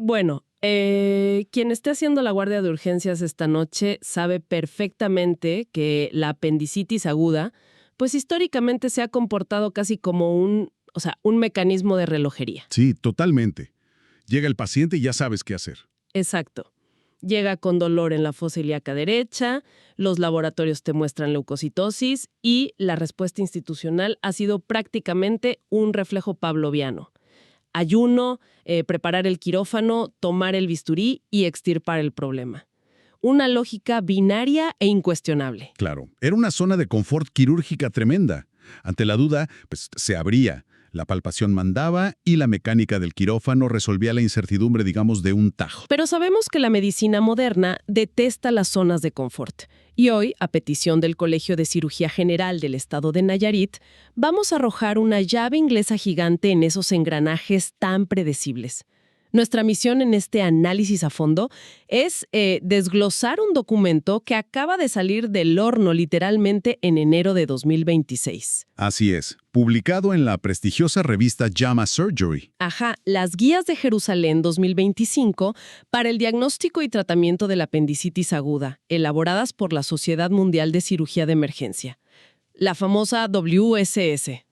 Bueno, quien esté haciendo la guardia de urgencias esta noche sabe perfectamente que la apendicitis aguda, pues históricamente se ha comportado casi como un mecanismo de relojería. Sí, totalmente. Llega el paciente y ya sabes qué hacer. Exacto. Llega con dolor en la fosa ilíaca derecha, los laboratorios te muestran leucocitosis y la respuesta institucional ha sido prácticamente un reflejo pavloviano. Ayuno, preparar el quirófano, tomar el bisturí y extirpar el problema. Una lógica binaria e incuestionable. Claro, era una zona de confort quirúrgica tremenda. Ante la duda, pues se abría. La palpación mandaba y la mecánica del quirófano resolvía la incertidumbre, digamos, de un tajo. Pero sabemos que la medicina moderna detesta las zonas de confort. Y hoy, a petición del Colegio de Cirugía General del Estado de Nayarit, vamos a arrojar una llave inglesa gigante en esos engranajes tan predecibles. Nuestra misión en este análisis a fondo es desglosar un documento que acaba de salir del horno literalmente en enero de 2026. Así es, publicado en la prestigiosa revista JAMA Surgery. Ajá, las guías de Jerusalén 2025 para el diagnóstico y tratamiento de la apendicitis aguda, elaboradas por la Sociedad Mundial de Cirugía de Emergencia, la famosa WSS.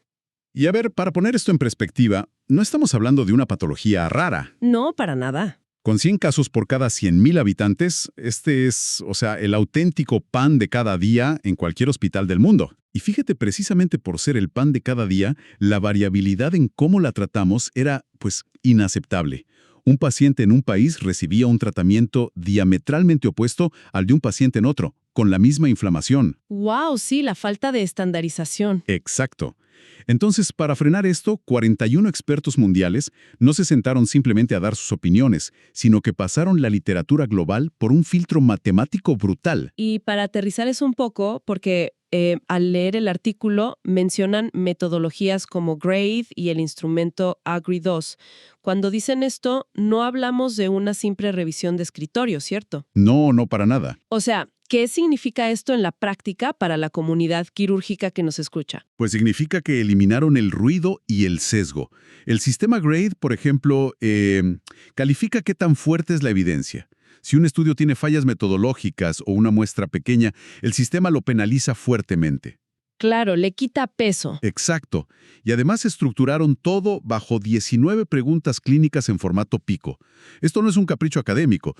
Y a ver, para poner esto en perspectiva, no estamos hablando de una patología rara. No, para nada. Con 100 casos por cada 100.000 habitantes, este es, el auténtico pan de cada día en cualquier hospital del mundo. Y fíjate, precisamente por ser el pan de cada día, la variabilidad en cómo la tratamos era, inaceptable. Un paciente en un país recibía un tratamiento diametralmente opuesto al de un paciente en otro, con la misma inflamación. ¡Wow! Sí, la falta de estandarización. Exacto. Entonces, para frenar esto, 41 expertos mundiales no se sentaron simplemente a dar sus opiniones, sino que pasaron la literatura global por un filtro matemático brutal. Y para aterrizar eso un poco, porque al leer el artículo mencionan metodologías como GRADE y el instrumento AGRI-2. Cuando dicen esto, no hablamos de una simple revisión de escritorio, ¿cierto? No, no para nada. O sea, ¿qué significa esto en la práctica para la comunidad quirúrgica que nos escucha? Pues significa que eliminaron el ruido y el sesgo. El sistema GRADE, por ejemplo, califica qué tan fuerte es la evidencia. Si un estudio tiene fallas metodológicas o una muestra pequeña, el sistema lo penaliza fuertemente. Claro, le quita peso. Exacto. Y además estructuraron todo bajo 19 preguntas clínicas en formato pico. Esto no es un capricho académico,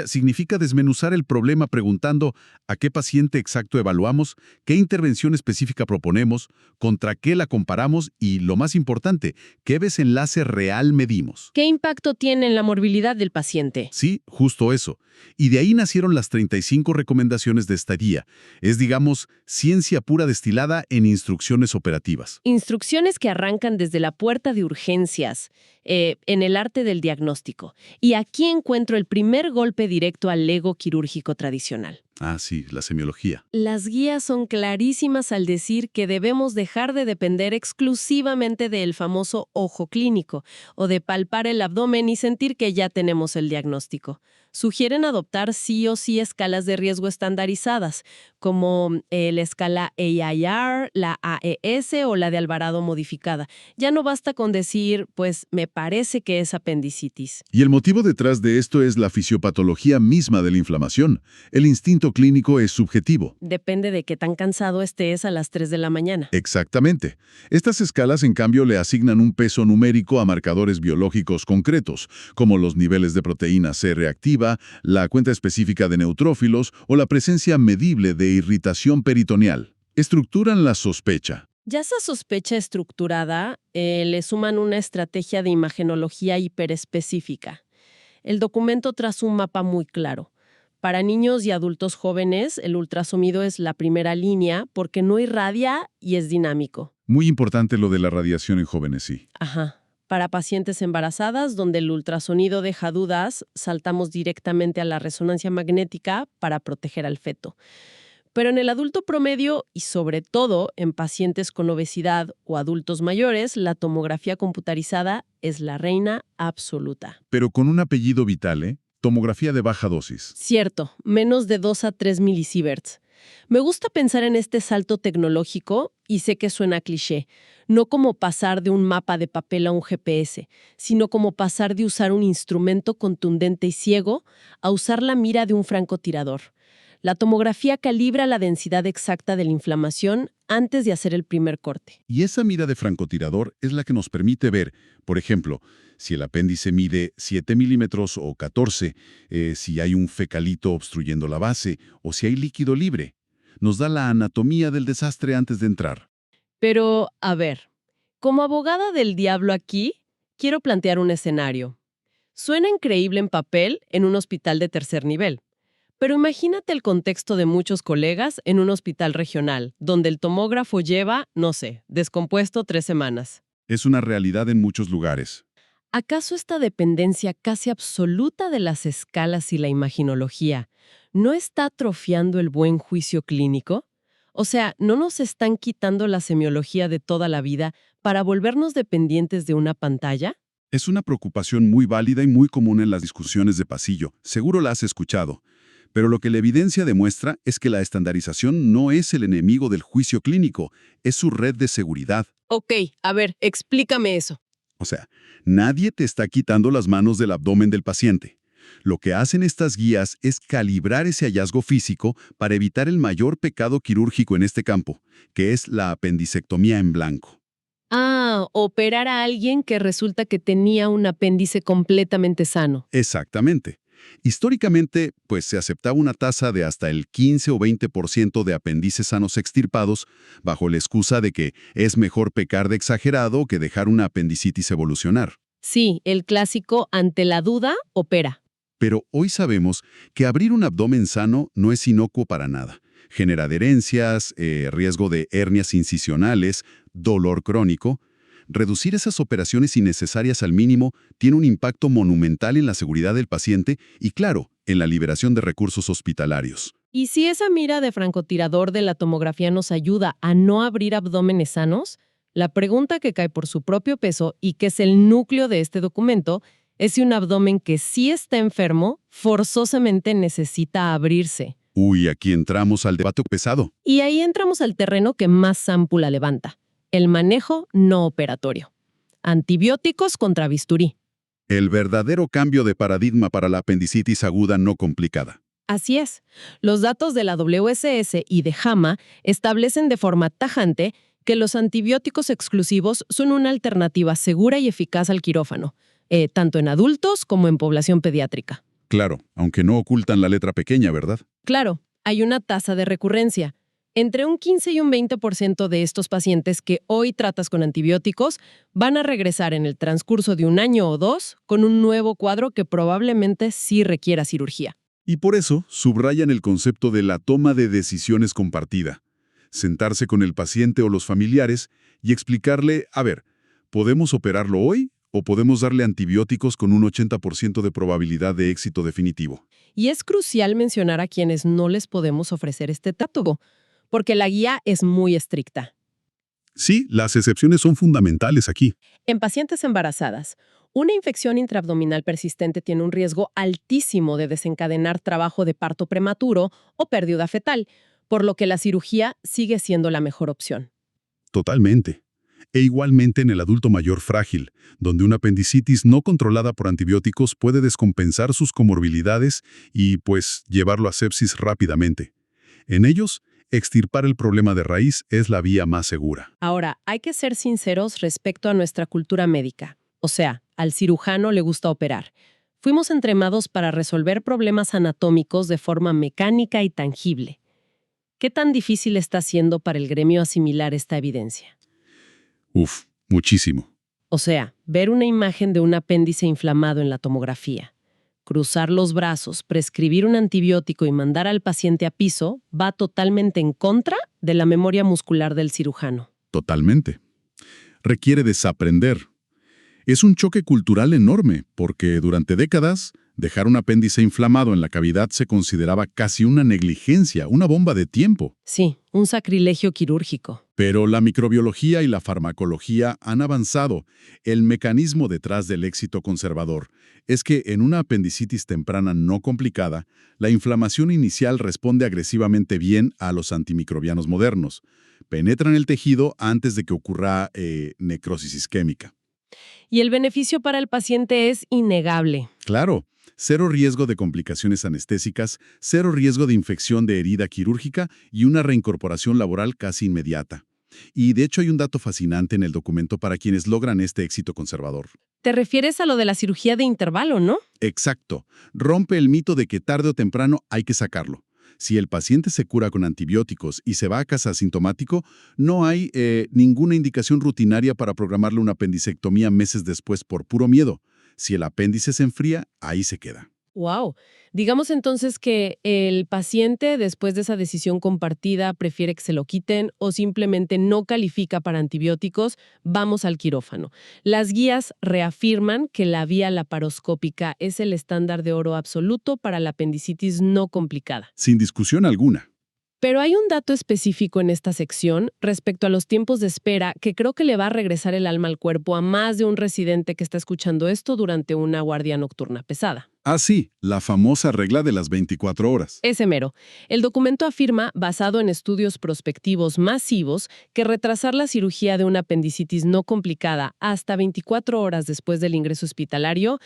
significa desmenuzar el problema preguntando a qué paciente exacto evaluamos, qué intervención específica proponemos, contra qué la comparamos y, lo más importante, qué desenlace real medimos. ¿Qué impacto tiene en la morbilidad del paciente? Sí, justo eso. Y de ahí nacieron las 35 recomendaciones de esta guía. Es, digamos, ciencia pura destilada en instrucciones operativas. Instrucciones que arrancan desde la puerta de urgencias, en el arte del diagnóstico. Y aquí encuentro el primer golpe directo al ego quirúrgico tradicional. Ah, sí, la semiología. Las guías son clarísimas al decir que debemos dejar de depender exclusivamente del famoso ojo clínico o de palpar el abdomen y sentir que ya tenemos el diagnóstico. Sugieren adoptar sí o sí escalas de riesgo estandarizadas, como la escala AIR, la AES o la de Alvarado modificada. Ya no basta con decir, pues me parece que es apendicitis. Y el motivo detrás de esto es la fisiopatología misma de la inflamación. El instinto clínico es subjetivo. Depende de qué tan cansado estés a las 3 de la mañana. Exactamente. Estas escalas, en cambio, le asignan un peso numérico a marcadores biológicos concretos, como los niveles de proteína C reactiva, la cuenta específica de neutrófilos o la presencia medible de irritación peritoneal. Estructuran la sospecha. Ya esa sospecha estructurada le suman una estrategia de imagenología hiperespecífica. El documento traza un mapa muy claro. Para niños y adultos jóvenes, el ultrasonido es la primera línea porque no irradia y es dinámico. Muy importante lo de la radiación en jóvenes, sí. Ajá. Para pacientes embarazadas, donde el ultrasonido deja dudas, saltamos directamente a la resonancia magnética para proteger al feto. Pero en el adulto promedio y sobre todo en pacientes con obesidad o adultos mayores, la tomografía computarizada es la reina absoluta. Pero con un apellido vital, ¿eh? Tomografía de baja dosis. Cierto, menos de 2 a 3 milisieverts. Me gusta pensar en este salto tecnológico, y sé que suena cliché, no como pasar de un mapa de papel a un GPS, sino como pasar de usar un instrumento contundente y ciego a usar la mira de un francotirador. La tomografía calibra la densidad exacta de la inflamación antes de hacer el primer corte. Y esa mira de francotirador es la que nos permite ver, por ejemplo, si el apéndice mide 7 milímetros o 14, si hay un fecalito obstruyendo la base o si hay líquido libre. Nos da la anatomía del desastre antes de entrar. Pero, a ver, como abogada del diablo aquí, quiero plantear un escenario. Suena increíble en papel en un hospital de tercer nivel. Pero imagínate el contexto de muchos colegas en un hospital regional, donde el tomógrafo lleva, no sé, descompuesto 3 semanas. Es una realidad en muchos lugares. ¿Acaso esta dependencia casi absoluta de las escalas y la imaginología no está atrofiando el buen juicio clínico? O sea, ¿no nos están quitando la semiología de toda la vida para volvernos dependientes de una pantalla? Es una preocupación muy válida y muy común en las discusiones de pasillo. Seguro la has escuchado. Pero lo que la evidencia demuestra es que la estandarización no es el enemigo del juicio clínico, es su red de seguridad. Ok, a ver, explícame eso. O sea, nadie te está quitando las manos del abdomen del paciente. Lo que hacen estas guías es calibrar ese hallazgo físico para evitar el mayor pecado quirúrgico en este campo, que es la apendicectomía en blanco. Ah, operar a alguien que resulta que tenía un apéndice completamente sano. Exactamente. Históricamente, pues se aceptaba una tasa de hasta el 15 o 20% de apéndices sanos extirpados, bajo la excusa de que es mejor pecar de exagerado que dejar una apendicitis evolucionar. Sí, el clásico ante la duda, opera. Pero hoy sabemos que abrir un abdomen sano no es inocuo para nada. Genera adherencias, riesgo de hernias incisionales, dolor crónico. Reducir esas operaciones innecesarias al mínimo tiene un impacto monumental en la seguridad del paciente y, claro, en la liberación de recursos hospitalarios. ¿Y si esa mira de francotirador de la tomografía nos ayuda a no abrir abdómenes sanos? La pregunta que cae por su propio peso y que es el núcleo de este documento es si un abdomen que sí está enfermo forzosamente necesita abrirse. Uy, aquí entramos al debate pesado. Y ahí entramos al terreno que más ámpula levanta: el manejo no operatorio. Antibióticos contra bisturí. El verdadero cambio de paradigma para la apendicitis aguda no complicada. Así es. Los datos de la WSS y de JAMA establecen de forma tajante que los antibióticos exclusivos son una alternativa segura y eficaz al quirófano, tanto en adultos como en población pediátrica. Claro, aunque no ocultan la letra pequeña, ¿verdad? Claro, hay una tasa de recurrencia. Entre un 15 y un 20% de estos pacientes que hoy tratas con antibióticos van a regresar en el transcurso de 1 año o 2 con un nuevo cuadro que probablemente sí requiera cirugía. Y por eso subrayan el concepto de la toma de decisiones compartida. Sentarse con el paciente o los familiares y explicarle, a ver, ¿podemos operarlo hoy o podemos darle antibióticos con un 80% de probabilidad de éxito definitivo? Y es crucial mencionar a quienes no les podemos ofrecer este trato, porque la guía es muy estricta. Sí, las excepciones son fundamentales aquí. En pacientes embarazadas, una infección intraabdominal persistente tiene un riesgo altísimo de desencadenar trabajo de parto prematuro o pérdida fetal, por lo que la cirugía sigue siendo la mejor opción. Totalmente. E igualmente en el adulto mayor frágil, donde una apendicitis no controlada por antibióticos puede descompensar sus comorbilidades y, pues, llevarlo a sepsis rápidamente. En ellos, extirpar el problema de raíz es la vía más segura. Ahora, hay que ser sinceros respecto a nuestra cultura médica. O sea, al cirujano le gusta operar. Fuimos entrenados para resolver problemas anatómicos de forma mecánica y tangible. ¿Qué tan difícil está siendo para el gremio asimilar esta evidencia? Uf, muchísimo. O sea, ver una imagen de un apéndice inflamado en la tomografía, cruzar los brazos, prescribir un antibiótico y mandar al paciente a piso va totalmente en contra de la memoria muscular del cirujano. Totalmente. Requiere desaprender. Es un choque cultural enorme, porque durante décadas, dejar un apéndice inflamado en la cavidad se consideraba casi una negligencia, una bomba de tiempo. Sí, un sacrilegio quirúrgico. Pero la microbiología y la farmacología han avanzado. El mecanismo detrás del éxito conservador es que en una apendicitis temprana no complicada, la inflamación inicial responde agresivamente bien a los antimicrobianos modernos. Penetran el tejido antes de que ocurra necrosis isquémica. Y el beneficio para el paciente es innegable. Claro, cero riesgo de complicaciones anestésicas, cero riesgo de infección de herida quirúrgica y una reincorporación laboral casi inmediata. Y de hecho hay un dato fascinante en el documento para quienes logran este éxito conservador. Te refieres a lo de la cirugía de intervalo, ¿no? Exacto. Rompe el mito de que tarde o temprano hay que sacarlo. Si el paciente se cura con antibióticos y se va a casa asintomático, no hay ninguna indicación rutinaria para programarle una apendicectomía meses después por puro miedo. Si el apéndice se enfría, ahí se queda. Wow. Digamos entonces que el paciente, después de esa decisión compartida, prefiere que se lo quiten o simplemente no califica para antibióticos, vamos al quirófano. Las guías reafirman que la vía laparoscópica es el estándar de oro absoluto para la apendicitis no complicada. Sin discusión alguna. Pero hay un dato específico en esta sección respecto a los tiempos de espera que creo que le va a regresar el alma al cuerpo a más de un residente que está escuchando esto durante una guardia nocturna pesada. Ah, sí, la famosa regla de las 24 horas. Ese mero. El documento afirma, basado en estudios prospectivos masivos, que retrasar la cirugía de una apendicitis no complicada hasta 24 horas después del ingreso hospitalario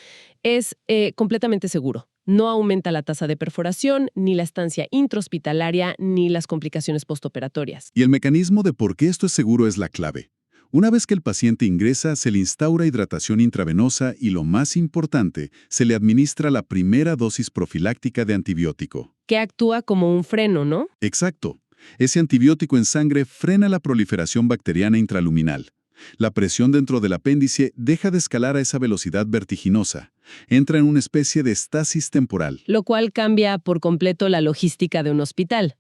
es completamente seguro. No aumenta la tasa de perforación, ni la estancia intrahospitalaria, ni las complicaciones postoperatorias. Y el mecanismo de por qué esto es seguro es la clave. Una vez que el paciente ingresa, se le instaura hidratación intravenosa y, lo más importante, se le administra la primera dosis profiláctica de antibiótico. Que actúa como un freno, ¿no? Exacto. Ese antibiótico en sangre frena la proliferación bacteriana intraluminal. La presión dentro del apéndice deja de escalar a esa velocidad vertiginosa. Entra en una especie de estasis temporal. Lo cual cambia por completo la logística de un hospital.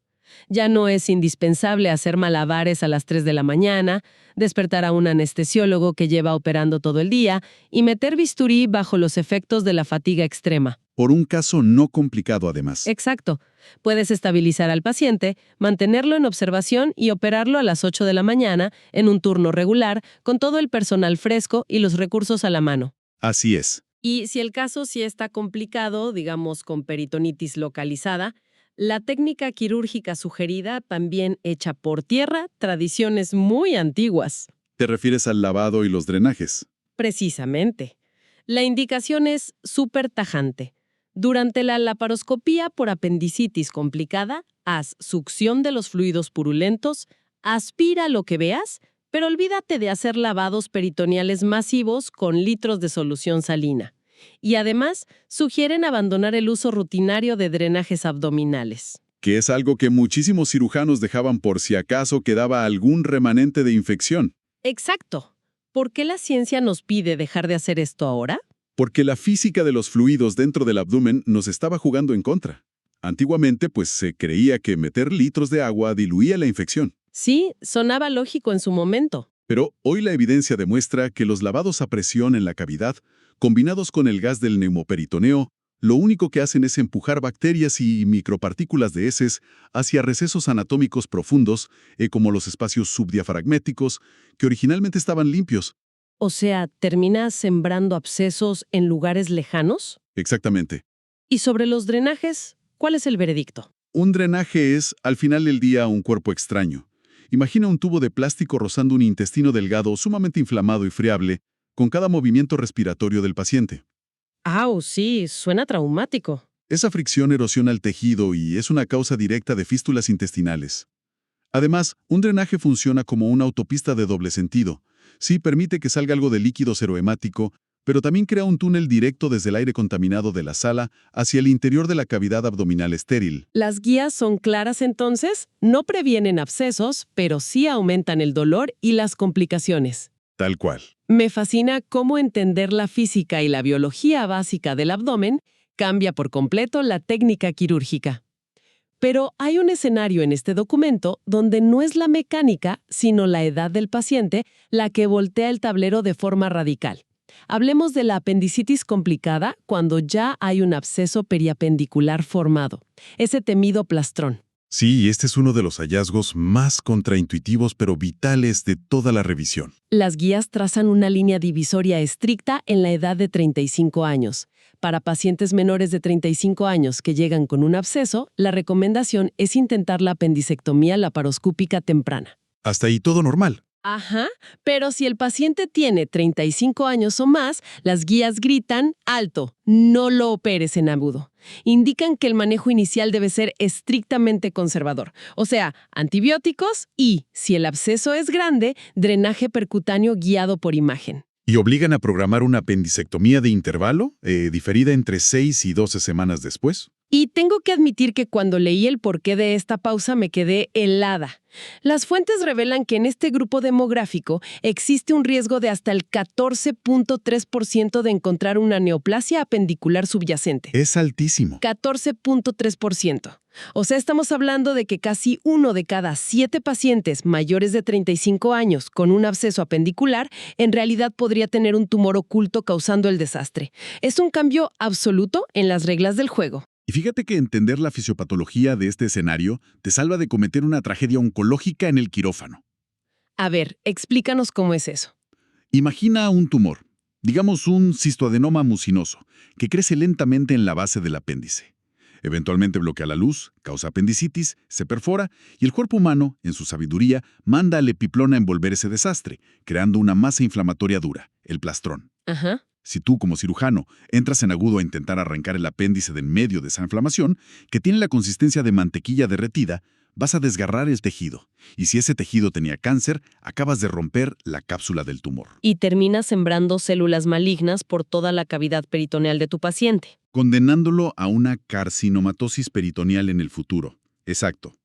Ya no es indispensable hacer malabares a las 3 de la mañana, despertar a un anestesiólogo que lleva operando todo el día y meter bisturí bajo los efectos de la fatiga extrema. Por un caso no complicado, además. Exacto. Puedes estabilizar al paciente, mantenerlo en observación y operarlo a las 8 de la mañana en un turno regular con todo el personal fresco y los recursos a la mano. Así es. Y si el caso sí está complicado, digamos con peritonitis localizada, la técnica quirúrgica sugerida también echa por tierra tradiciones muy antiguas. ¿Te refieres al lavado y los drenajes? Precisamente. La indicación es súper tajante. Durante la laparoscopía por apendicitis complicada, haz succión de los fluidos purulentos, aspira lo que veas, pero olvídate de hacer lavados peritoneales masivos con litros de solución salina. Y además, sugieren abandonar el uso rutinario de drenajes abdominales. Que es algo que muchísimos cirujanos dejaban por si acaso quedaba algún remanente de infección. Exacto. ¿Por qué la ciencia nos pide dejar de hacer esto ahora? Porque la física de los fluidos dentro del abdomen nos estaba jugando en contra. Antiguamente, pues se creía que meter litros de agua diluía la infección. Sí, sonaba lógico en su momento. Pero hoy la evidencia demuestra que los lavados a presión en la cavidad, combinados con el gas del neumoperitoneo, lo único que hacen es empujar bacterias y micropartículas de heces hacia recesos anatómicos profundos, como los espacios subdiafragméticos, que originalmente estaban limpios. O sea, ¿terminas sembrando abscesos en lugares lejanos? Exactamente. Y sobre los drenajes, ¿cuál es el veredicto? Un drenaje es, al final del día, un cuerpo extraño. Imagina un tubo de plástico rozando un intestino delgado sumamente inflamado y friable con cada movimiento respiratorio del paciente. ¡Au! Sí, suena traumático. Esa fricción erosiona el tejido y es una causa directa de fístulas intestinales. Además, un drenaje funciona como una autopista de doble sentido. Sí, permite que salga algo de líquido serohemático, pero también crea un túnel directo desde el aire contaminado de la sala hacia el interior de la cavidad abdominal estéril. ¿Las guías son claras entonces? No previenen abscesos, pero sí aumentan el dolor y las complicaciones. Tal cual. Me fascina cómo entender la física y la biología básica del abdomen cambia por completo la técnica quirúrgica. Pero hay un escenario en este documento donde no es la mecánica, sino la edad del paciente la que voltea el tablero de forma radical. Hablemos de la apendicitis complicada cuando ya hay un absceso periapendicular formado, ese temido plastrón. Sí, este es uno de los hallazgos más contraintuitivos pero vitales de toda la revisión. Las guías trazan una línea divisoria estricta en la edad de 35 años. Para pacientes menores de 35 años que llegan con un absceso, la recomendación es intentar la apendicectomía laparoscópica temprana. Hasta ahí todo normal. Ajá, pero si el paciente tiene 35 años o más, las guías gritan alto, no lo operes en agudo. Indican que el manejo inicial debe ser estrictamente conservador, o sea, antibióticos y, si el absceso es grande, drenaje percutáneo guiado por imagen. Y obligan a programar una apendicectomía de intervalo, diferida entre 6 y 12 semanas después. Y tengo que admitir que cuando leí el porqué de esta pausa me quedé helada. Las fuentes revelan que en este grupo demográfico existe un riesgo de hasta el 14.3% de encontrar una neoplasia apendicular subyacente. Es altísimo. 14.3%. O sea, estamos hablando de que casi 1 de cada 7 pacientes mayores de 35 años con un absceso apendicular en realidad podría tener un tumor oculto causando el desastre. Es un cambio absoluto en las reglas del juego. Y fíjate que entender la fisiopatología de este escenario te salva de cometer una tragedia oncológica en el quirófano. A ver, explícanos cómo es eso. Imagina un tumor, digamos un cistoadenoma mucinoso, que crece lentamente en la base del apéndice. Eventualmente bloquea la luz, causa apendicitis, se perfora y el cuerpo humano, en su sabiduría, manda al epiplón a envolver ese desastre, creando una masa inflamatoria dura, el plastrón. Ajá. Si tú, como cirujano, entras en agudo a intentar arrancar el apéndice de en medio de esa inflamación, que tiene la consistencia de mantequilla derretida, vas a desgarrar el tejido. Y si ese tejido tenía cáncer, acabas de romper la cápsula del tumor. Y terminas sembrando células malignas por toda la cavidad peritoneal de tu paciente. Condenándolo a una carcinomatosis peritoneal en el futuro. Exacto.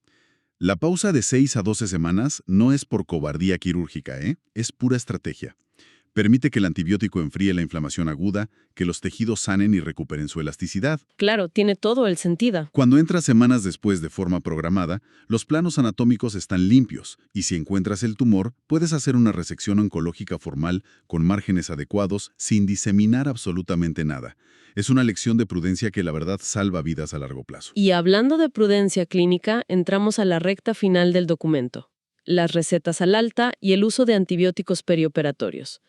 La pausa de 6 a 12 semanas no es por cobardía quirúrgica, es pura estrategia. Permite que el antibiótico enfríe la inflamación aguda, que los tejidos sanen y recuperen su elasticidad. Claro, tiene todo el sentido. Cuando entras semanas después de forma programada, los planos anatómicos están limpios y si encuentras el tumor, puedes hacer una resección oncológica formal con márgenes adecuados sin diseminar absolutamente nada. Es una lección de prudencia que la verdad salva vidas a largo plazo. Y hablando de prudencia clínica, entramos a la recta final del documento. Las recetas al alta y el uso de antibióticos perioperatorios.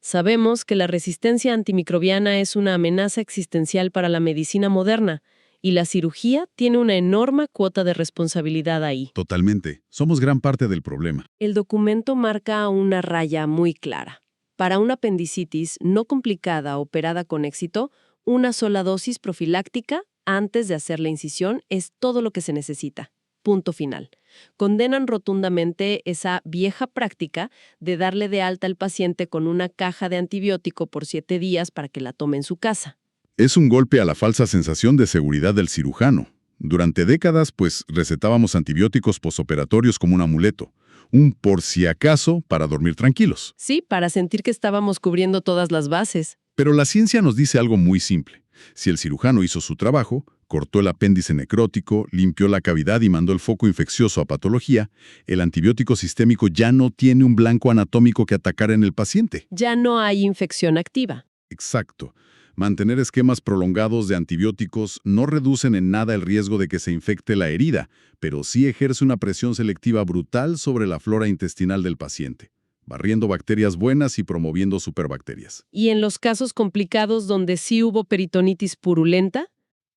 Sabemos que la resistencia antimicrobiana es una amenaza existencial para la medicina moderna y la cirugía tiene una enorme cuota de responsabilidad ahí. Totalmente. Somos gran parte del problema. El documento marca una raya muy clara. Para una apendicitis no complicada operada con éxito, una sola dosis profiláctica antes de hacer la incisión es todo lo que se necesita. Punto final. Condenan rotundamente esa vieja práctica de darle de alta al paciente con una caja de antibiótico por 7 días para que la tome en su casa. Es un golpe a la falsa sensación de seguridad del cirujano. Durante décadas, recetábamos antibióticos posoperatorios como un amuleto. Un por si acaso para dormir tranquilos. Sí, para sentir que estábamos cubriendo todas las bases. Pero la ciencia nos dice algo muy simple. Si el cirujano hizo su trabajo, cortó el apéndice necrótico, limpió la cavidad y mandó el foco infeccioso a patología, el antibiótico sistémico ya no tiene un blanco anatómico que atacar en el paciente. Ya no hay infección activa. Exacto. Mantener esquemas prolongados de antibióticos no reducen en nada el riesgo de que se infecte la herida, pero sí ejerce una presión selectiva brutal sobre la flora intestinal del paciente, barriendo bacterias buenas y promoviendo superbacterias. ¿Y en los casos complicados donde sí hubo peritonitis purulenta?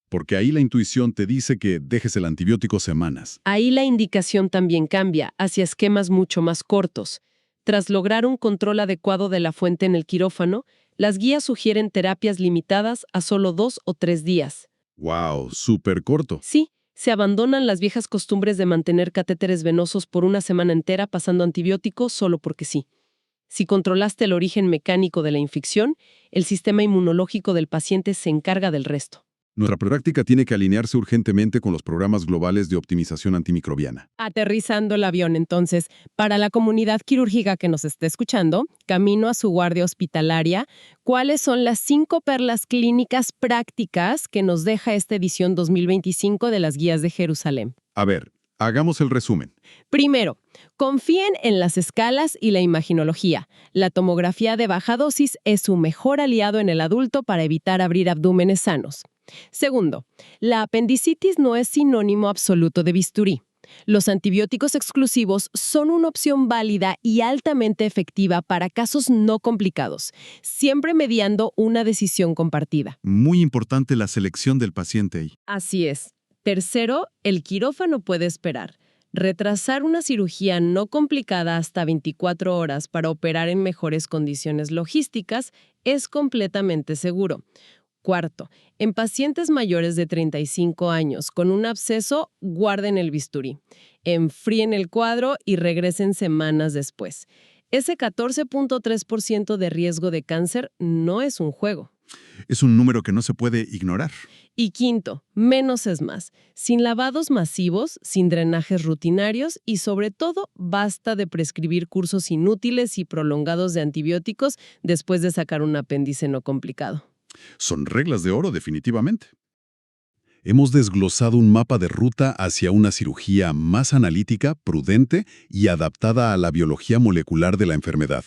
Porque ahí la intuición te dice que dejes el antibiótico semanas. Ahí la indicación también cambia hacia esquemas mucho más cortos. Tras lograr un control adecuado de la fuente en el quirófano, las guías sugieren terapias limitadas a solo 2 o 3 días. ¡Wow! Súper corto. Sí, se abandonan las viejas costumbres de mantener catéteres venosos por una semana entera pasando antibióticos solo porque sí. Si controlaste el origen mecánico de la infección, el sistema inmunológico del paciente se encarga del resto. Nuestra práctica tiene que alinearse urgentemente con los programas globales de optimización antimicrobiana. Aterrizando el avión, entonces, para la comunidad quirúrgica que nos esté escuchando, camino a su guardia hospitalaria, ¿cuáles son las 5 perlas clínicas prácticas que nos deja esta edición 2025 de las Guías de Jerusalén? A ver, hagamos el resumen. Primero, confíen en las escalas y la imaginología. La tomografía de baja dosis es su mejor aliado en el adulto para evitar abrir abdúmenes sanos. Segundo, la apendicitis no es sinónimo absoluto de bisturí. Los antibióticos exclusivos son una opción válida y altamente efectiva para casos no complicados, siempre mediando una decisión compartida. Muy importante la selección del paciente ahí. Así es. Tercero, el quirófano puede esperar. Retrasar una cirugía no complicada hasta 24 horas para operar en mejores condiciones logísticas es completamente seguro. Cuarto, en pacientes mayores de 35 años con un absceso, guarden el bisturí. Enfríen el cuadro y regresen semanas después. Ese 14.3% de riesgo de cáncer no es un juego. Es un número que no se puede ignorar. Y quinto, menos es más. Sin lavados masivos, sin drenajes rutinarios y sobre todo, basta de prescribir cursos inútiles y prolongados de antibióticos después de sacar un apéndice no complicado. Son reglas de oro, definitivamente. Hemos desglosado un mapa de ruta hacia una cirugía más analítica, prudente y adaptada a la biología molecular de la enfermedad.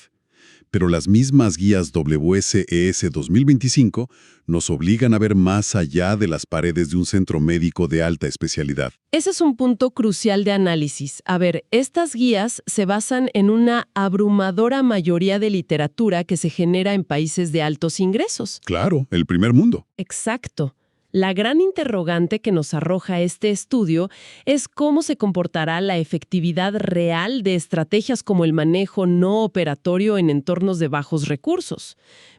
Pero las mismas guías WSES 2025 nos obligan a ver más allá de las paredes de un centro médico de alta especialidad. Ese es un punto crucial de análisis. A ver, estas guías se basan en una abrumadora mayoría de literatura que se genera en países de altos ingresos. Claro, el primer mundo. Exacto. La gran interrogante que nos arroja este estudio es cómo se comportará la efectividad real de estrategias como el manejo no operatorio en entornos de bajos recursos.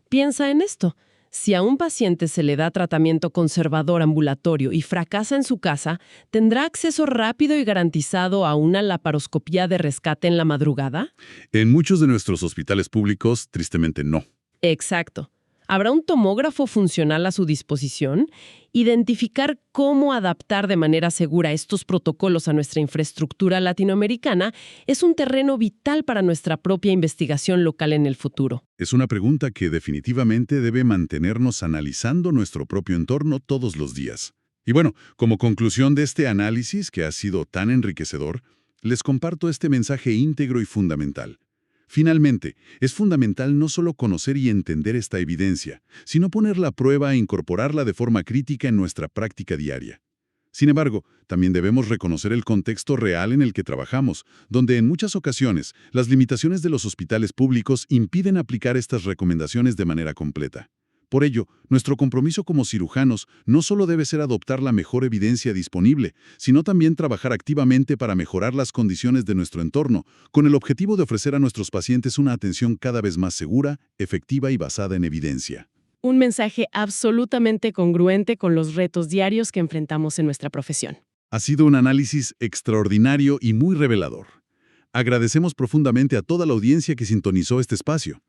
Piensa en esto. Si a un paciente se le da tratamiento conservador ambulatorio y fracasa en su casa, ¿tendrá acceso rápido y garantizado a una laparoscopía de rescate en la madrugada? En muchos de nuestros hospitales públicos, tristemente no. Exacto. ¿Habrá un tomógrafo funcional a su disposición? Identificar cómo adaptar de manera segura estos protocolos a nuestra infraestructura latinoamericana es un terreno vital para nuestra propia investigación local en el futuro. Es una pregunta que definitivamente debe mantenernos analizando nuestro propio entorno todos los días. Y bueno, como conclusión de este análisis que ha sido tan enriquecedor, les comparto este mensaje íntegro y fundamental. Finalmente, es fundamental no solo conocer y entender esta evidencia, sino ponerla a prueba e incorporarla de forma crítica en nuestra práctica diaria. Sin embargo, también debemos reconocer el contexto real en el que trabajamos, donde en muchas ocasiones las limitaciones de los hospitales públicos impiden aplicar estas recomendaciones de manera completa. Por ello, nuestro compromiso como cirujanos no solo debe ser adoptar la mejor evidencia disponible, sino también trabajar activamente para mejorar las condiciones de nuestro entorno, con el objetivo de ofrecer a nuestros pacientes una atención cada vez más segura, efectiva y basada en evidencia. Un mensaje absolutamente congruente con los retos diarios que enfrentamos en nuestra profesión. Ha sido un análisis extraordinario y muy revelador. Agradecemos profundamente a toda la audiencia que sintonizó este espacio.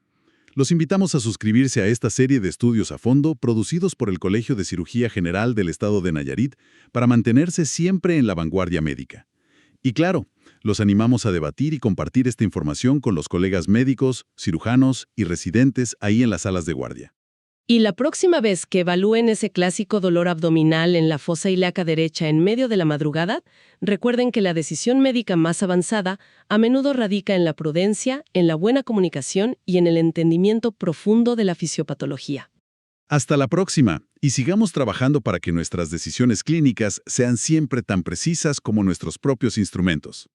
Los invitamos a suscribirse a esta serie de estudios a fondo producidos por el Colegio de Cirugía General del Estado de Nayarit para mantenerse siempre en la vanguardia médica. Y claro, los animamos a debatir y compartir esta información con los colegas médicos, cirujanos y residentes ahí en las salas de guardia. Y la próxima vez que evalúen ese clásico dolor abdominal en la fosa ilíaca derecha en medio de la madrugada, recuerden que la decisión médica más avanzada a menudo radica en la prudencia, en la buena comunicación y en el entendimiento profundo de la fisiopatología. Hasta la próxima, y sigamos trabajando para que nuestras decisiones clínicas sean siempre tan precisas como nuestros propios instrumentos.